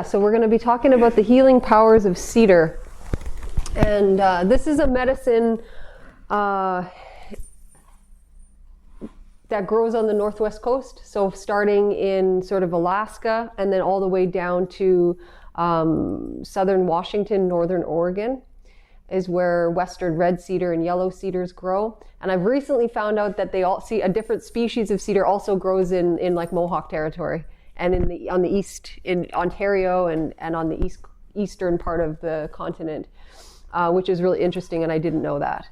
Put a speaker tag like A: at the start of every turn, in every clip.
A: So we're going to be talking about the healing powers of cedar. And this is a medicine that grows on the northwest coast. So starting in sort of Alaska and then all the way down to southern Washington, northern Oregon is where western red cedar and yellow cedars grow. And I've recently found out that they all see a different species of cedar also grows in like Mohawk territory and on the east in Ontario and on the eastern part of the continent, which is really interesting, and I didn't know that.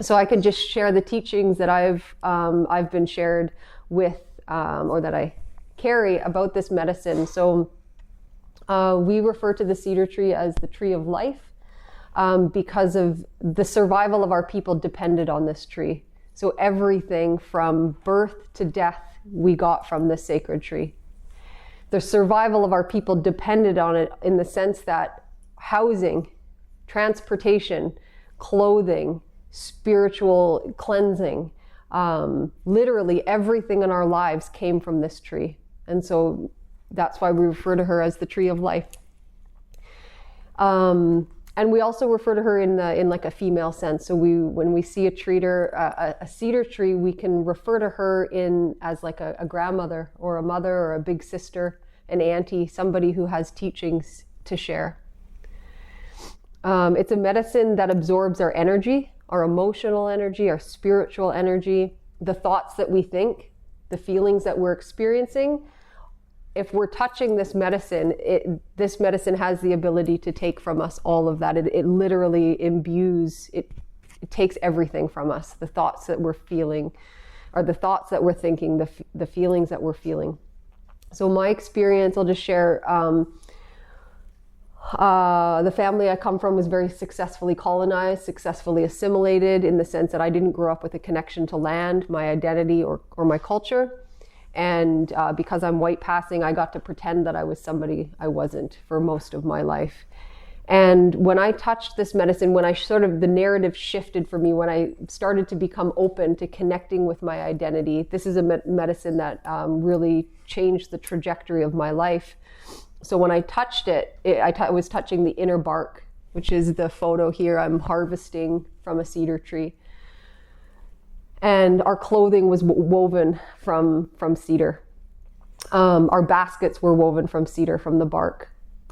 A: So I could just share the teachings that I've been shared with, or that I carry about this medicine. So we refer to the cedar tree as the tree of life, because of the survival of our people depended on this tree. So everything from birth to death we got from this sacred tree. The survival of our people depended on it in the sense that housing, transportation, clothing, spiritual cleansing, literally everything in our lives came from this tree. And so that's why we refer to her as the tree of life. And we also refer to her in like a female sense. So when we see a cedar tree, we can refer to her as like a grandmother or a mother or a big sister, an auntie, somebody who has teachings to share. It's a medicine that absorbs our energy, our emotional energy, our spiritual energy, the thoughts that we think, the feelings that we're experiencing. If we're touching this medicine, this medicine has the ability to take from us all of that. It literally imbues, it takes everything from us, the thoughts that we're feeling, or the thoughts that we're thinking, the feelings that we're feeling. So my experience, I'll just share, the family I come from was very successfully colonized, successfully assimilated, in the sense that I didn't grow up with a connection to land, my identity, or my culture. And because I'm white passing, I got to pretend that I was somebody I wasn't for most of my life. And when I touched this medicine, when the narrative shifted for me, when I started to become open to connecting with my identity, this is a medicine that really changed the trajectory of my life. So when I touched it, I was touching the inner bark, which is the photo here. I'm harvesting from a cedar tree. And our clothing was woven from cedar. Our baskets were woven from cedar, from the bark.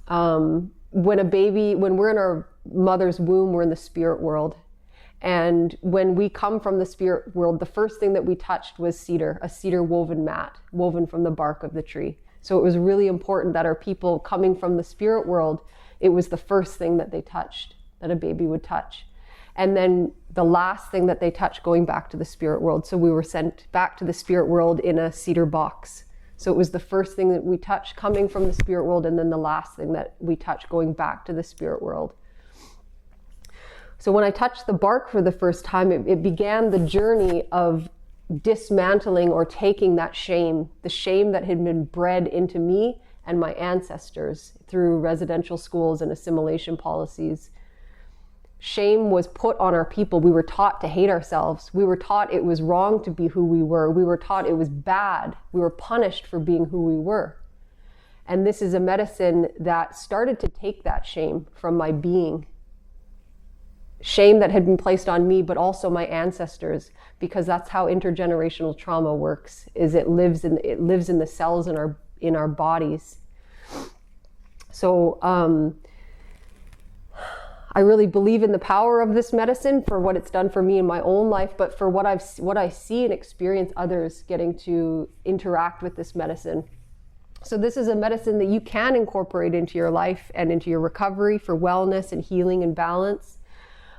A: When we're in our mother's womb, we're in the spirit world. And when we come from the spirit world, the first thing that we touched was cedar, a cedar woven mat, woven from the bark of the tree. So it was really important that our people coming from the spirit world, it was the first thing that they touched, that a baby would touch. And then the last thing that they touched going back to the spirit world. So we were sent back to the spirit world in a cedar box. So it was the first thing that we touched coming from the spirit world, and then the last thing that we touched going back to the spirit world. So when I touched the bark for the first time, it began the journey of dismantling or taking that shame, the shame that had been bred into me and my ancestors through residential schools and assimilation policies. Shame was put on our people. We were taught to hate ourselves. We were taught it was wrong to be who we were. We were taught it was bad. We were punished for being who we were. And this is a medicine that started to take that shame from my being. Shame that had been placed on me, but also my ancestors, because that's how intergenerational trauma works, is it lives in the cells in our bodies. So, I really believe in the power of this medicine for what it's done for me in my own life, but for what I see and experience others getting to interact with this medicine. So this is a medicine that you can incorporate into your life and into your recovery for wellness and healing and balance.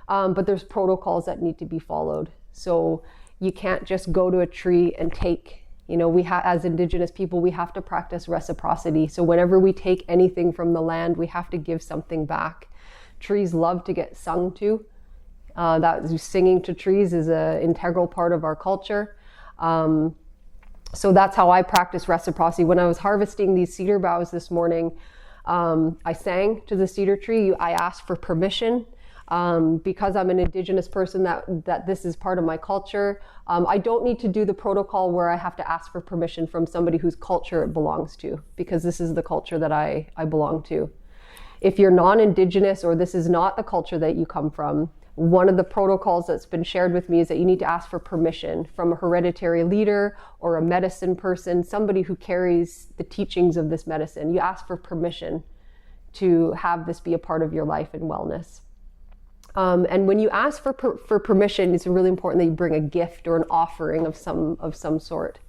A: But there's protocols that need to be followed. So you can't just go to a tree and take, as Indigenous people, we have to practice reciprocity. So whenever we take anything from the land, we have to give something back. Trees love to get sung to. Singing to trees is an integral part of our culture. So that's how I practice reciprocity. When I was harvesting these cedar boughs this morning, I sang to the cedar tree. I asked for permission. Because I'm an Indigenous person, that this is part of my culture. I don't need to do the protocol where I have to ask for permission from somebody whose culture it belongs to, because this is the culture that I belong to. If you're non-Indigenous or this is not the culture that you come from, one of the protocols that's been shared with me is that you need to ask for permission from a hereditary leader or a medicine person, somebody who carries the teachings of this medicine. You ask for permission to have this be a part of your life and wellness. And when you ask for permission, it's really important that you bring a gift or an offering of some sort.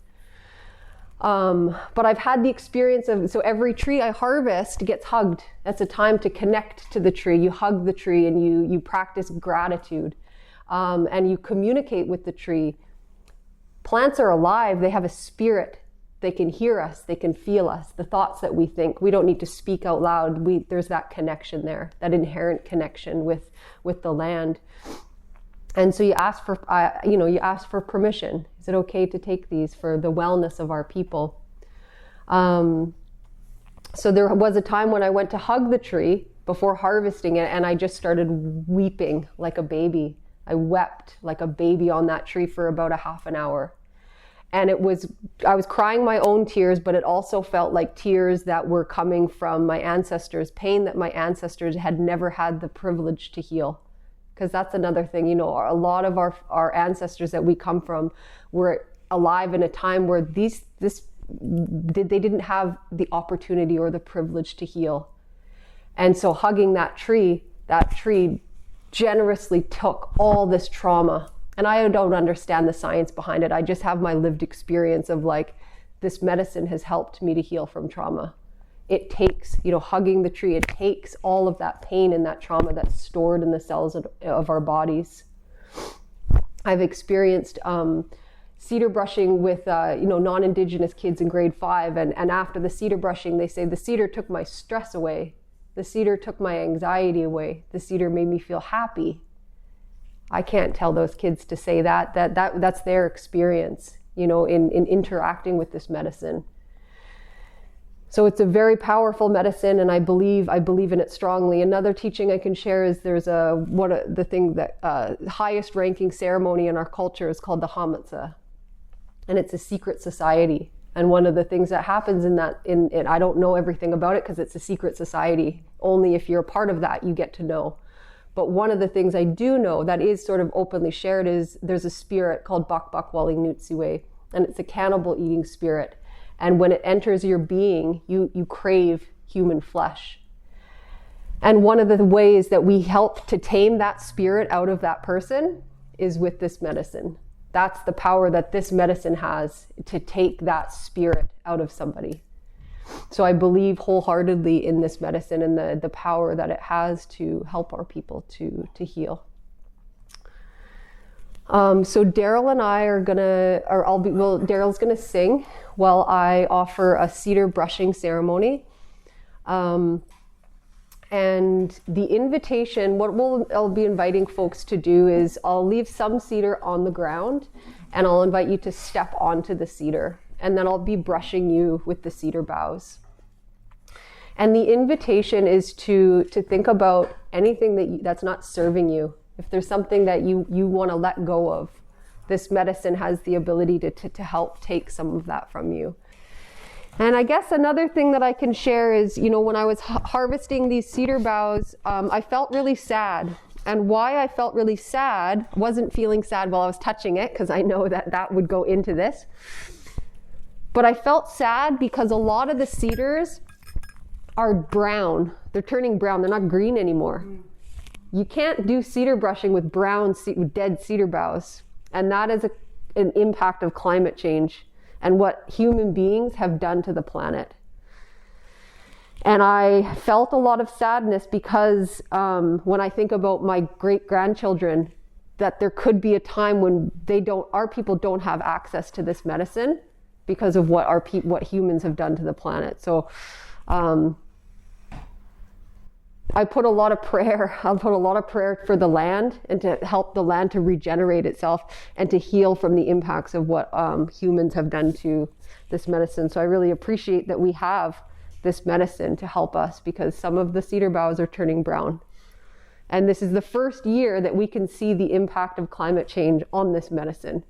A: But I've had the experience of, so every tree I harvest gets hugged. That's a time to connect to the tree. You hug the tree and you practice gratitude, and you communicate with the tree. Plants are alive. They have a spirit. They can hear us. They can feel us. The thoughts that we think, we don't need to speak out loud. There's that connection there, that inherent connection with the land. And so you ask for permission. Is it okay to take these for the wellness of our people? So there was a time when I went to hug the tree before harvesting it, and I just started weeping like a baby. I wept like a baby on that tree for about a half an hour. And I was crying my own tears, but it also felt like tears that were coming from my ancestors, pain that my ancestors had never had the privilege to heal. Because that's another thing, a lot of our ancestors that we come from were alive in a time where they didn't have the opportunity or the privilege to heal. And so hugging that tree generously took all this trauma. And I don't understand the science behind it. I just have my lived experience of this medicine has helped me to heal from trauma. It takes, hugging the tree, it takes all of that pain and that trauma that's stored in the cells of our bodies. I've experienced cedar brushing with, non-Indigenous kids in grade 5. And after the cedar brushing, they say, the cedar took my stress away. The cedar took my anxiety away. The cedar made me feel happy. I can't tell those kids to say that's their experience, in interacting with this medicine. So it's a very powerful medicine, and I believe in it strongly. Another teaching I can share is there's the highest ranking ceremony in our culture is called the Hamatsa, and it's a secret society. And one of the things that happens in I don't know everything about it because it's a secret society. Only if you're a part of that you get to know. But one of the things I do know that is sort of openly shared is there's a spirit called Bak Wali Nutsiwe, and it's a cannibal eating spirit. And when it enters your being, you crave human flesh. And one of the ways that we help to tame that spirit out of that person is with this medicine. That's the power that this medicine has to take that spirit out of somebody. So I believe wholeheartedly in this medicine and the power that it has to help our people to heal. So Daryl and I Daryl's gonna sing while I offer a cedar brushing ceremony. And the invitation, I'll be inviting folks to do is I'll leave some cedar on the ground and I'll invite you to step onto the cedar. And then I'll be brushing you with the cedar boughs. And the invitation is to think about anything that's not serving you. If there's something that you want to let go of, this medicine has the ability to help take some of that from you. And I guess another thing that I can share is, when I was harvesting these cedar boughs, I felt really sad. And why I felt really sad, wasn't feeling sad while I was touching it, because I know that would go into this. But I felt sad because a lot of the cedars are brown. They're turning brown. They're not green anymore. You can't do cedar brushing with dead cedar boughs. And that is an impact of climate change and what human beings have done to the planet. And I felt a lot of sadness because when I think about my great-grandchildren, that there could be a time when our people don't have access to this medicine because of what humans have done to the planet. So I put a lot of prayer. I'll put a lot of prayer for the land and to help the land to regenerate itself and to heal from the impacts of what humans have done to this medicine. So I really appreciate that we have this medicine to help us, because some of the cedar boughs are turning brown. And this is the first year that we can see the impact of climate change on this medicine.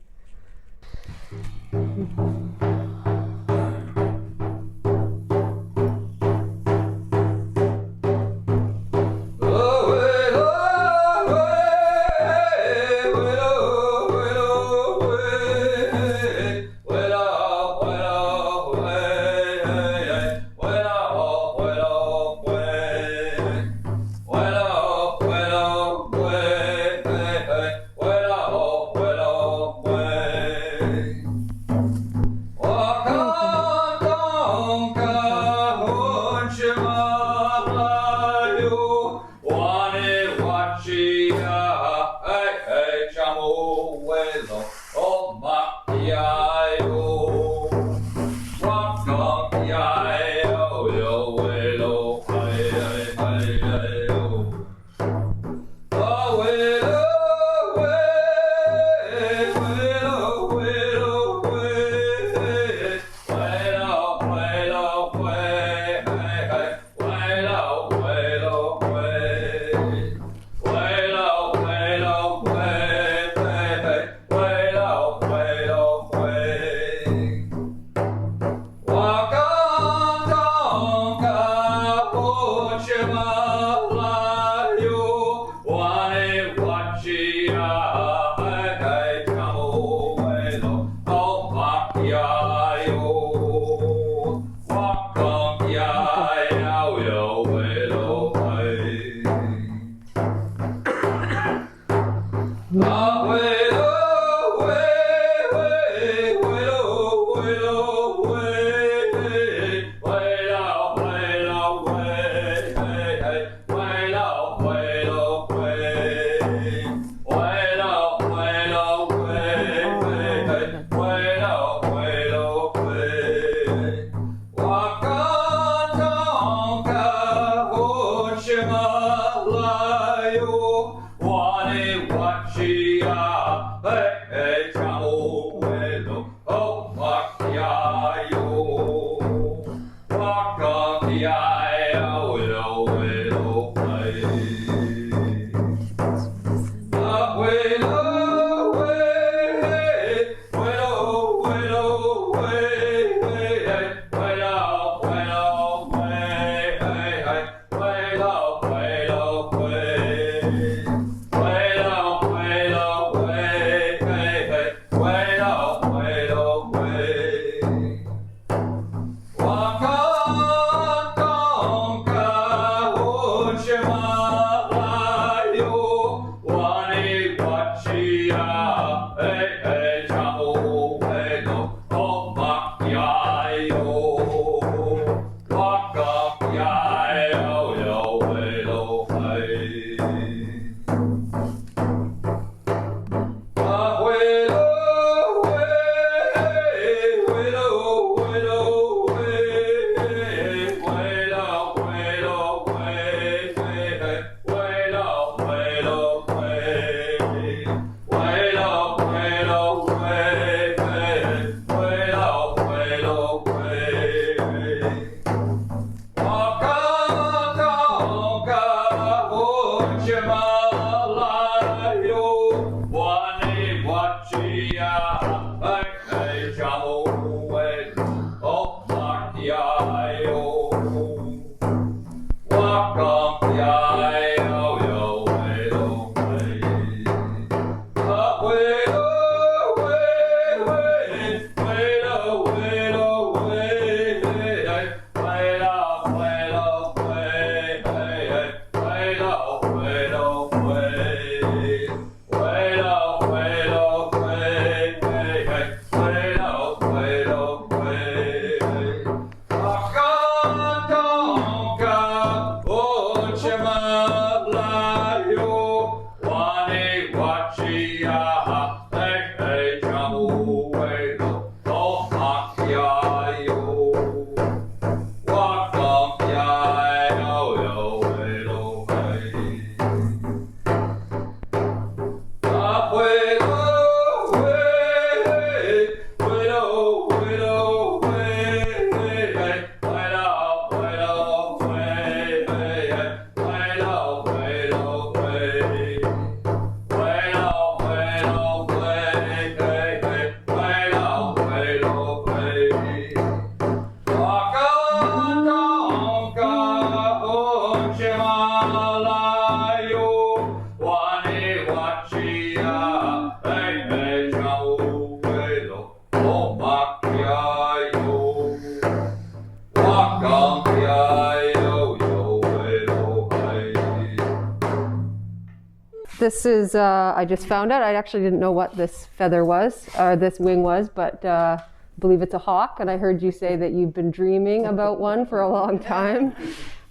A: This is, I just found out, I actually didn't know what this feather was, or this wing was, but I believe it's a hawk, and I heard you say that you've been dreaming about one for a long time.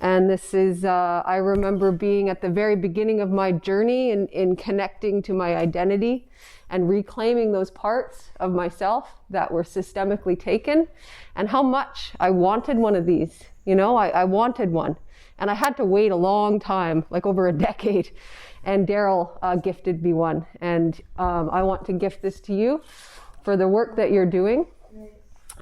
A: And this is, I remember being at the very beginning of my journey in connecting to my identity and reclaiming those parts of myself that were systemically taken, and how much I wanted one of these. You know, I wanted one, and I had to wait a long time, like over a decade. And Daryl gifted me one, and I want to gift this to you for the work that you're doing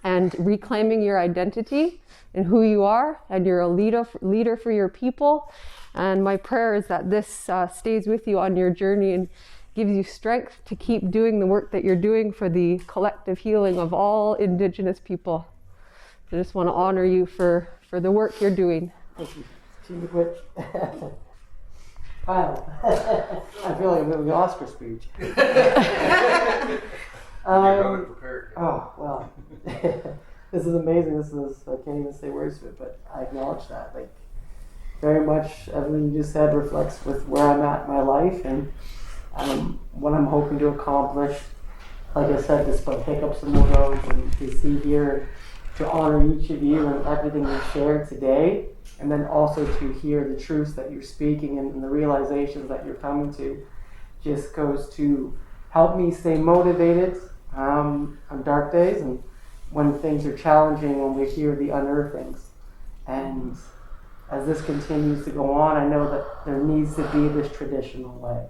A: and reclaiming your identity and who you are, and you're a leader for your people. And my prayer is that this stays with you on your journey and gives you strength to keep doing the work that you're doing for the collective healing of all Indigenous people. I just want to honor you for the work you're doing.
B: Thank you. Wow. I feel like I'm doing an Oscar speech. Oh, well. This is amazing. I can't even say words to it, but I acknowledge that. Like, very much everything you just said reflects with where I'm at in my life and what I'm hoping to accomplish. Like I said, despite hiccups in the road, and to see here, to honor each of you and everything you shared today, and then also to hear the truths that you're speaking and the realizations that you're coming to, just goes to help me stay motivated on dark days and when things are challenging, when we hear the unearthings. And as this continues to go on, I know that there needs to be this traditional way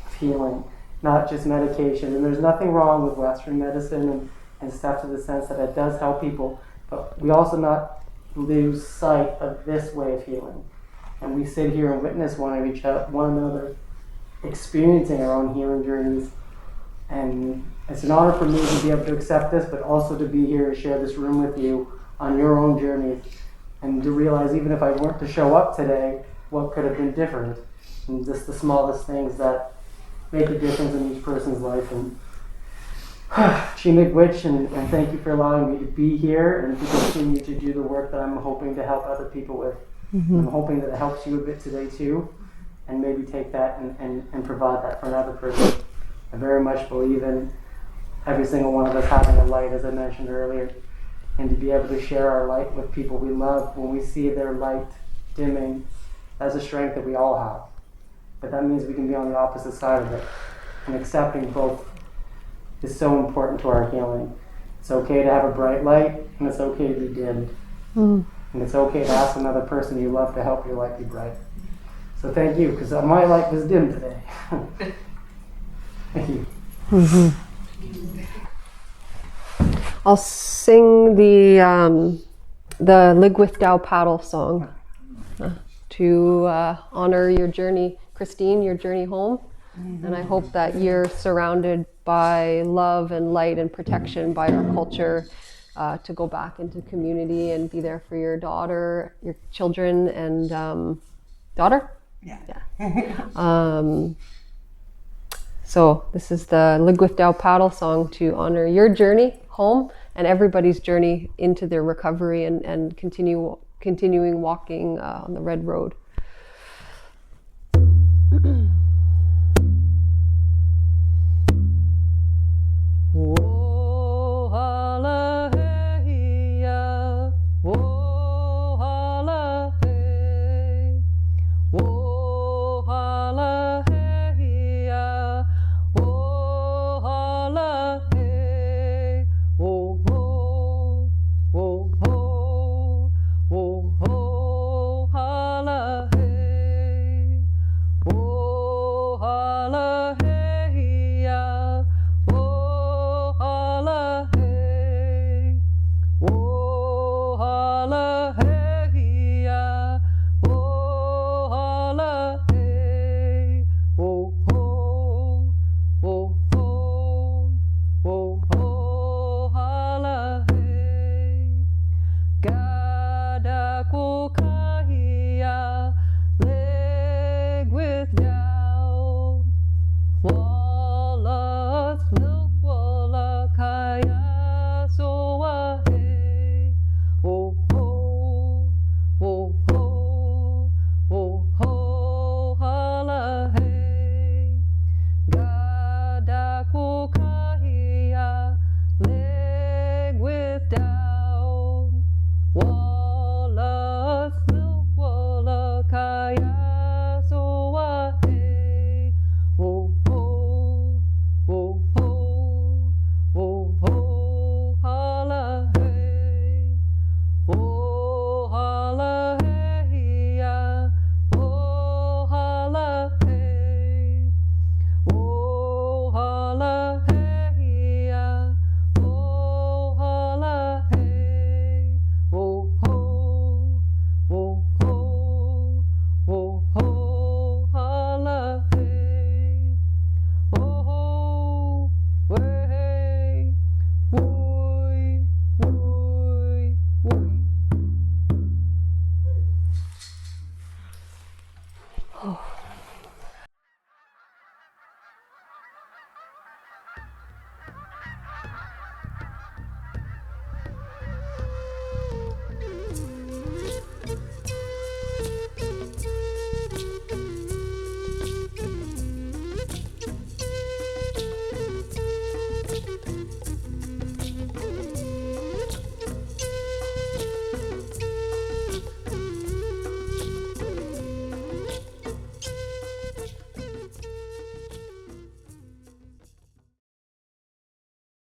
B: of healing, not just medication. And there's nothing wrong with Western medicine and stuff, to the sense that it does help people, but we also not lose sight of this way of healing. And we sit here and witness one another experiencing our own healing journeys. And it's an honor for me to be able to accept this, but also to be here to share this room with you on your own journey, and to realize even if I weren't to show up today, what could have been different, and just the smallest things that make a difference in each person's life. And Chi-Miigwech, and thank you for allowing me to be here and to continue to do the work that I'm hoping to help other people with. Mm-hmm. I'm hoping that it helps you a bit today too, and maybe take that and provide that for another person. I very much believe in every single one of us having a light, as I mentioned earlier, and to be able to share our light with people we love. When we see their light dimming, that's a strength that we all have. But that means we can be on the opposite side of it, and accepting both is so important to our healing. It's okay to have a bright light, and it's okay to be dimmed. And it's okay to ask another person you love to help your light be bright. So thank you, because my light was dim today. Thank you. Mm-hmm.
A: I'll sing the Ligwith Dao Paddle song to honor your journey, Christine, your journey home. Mm-hmm. And I hope that you're surrounded by love and light and protection by our culture, to go back into community and be there for your daughter, your children, and daughter? Yeah. So this is the Ligwith Dao Paddle song to honor your journey home and everybody's journey into their recovery and continuing walking on the red road.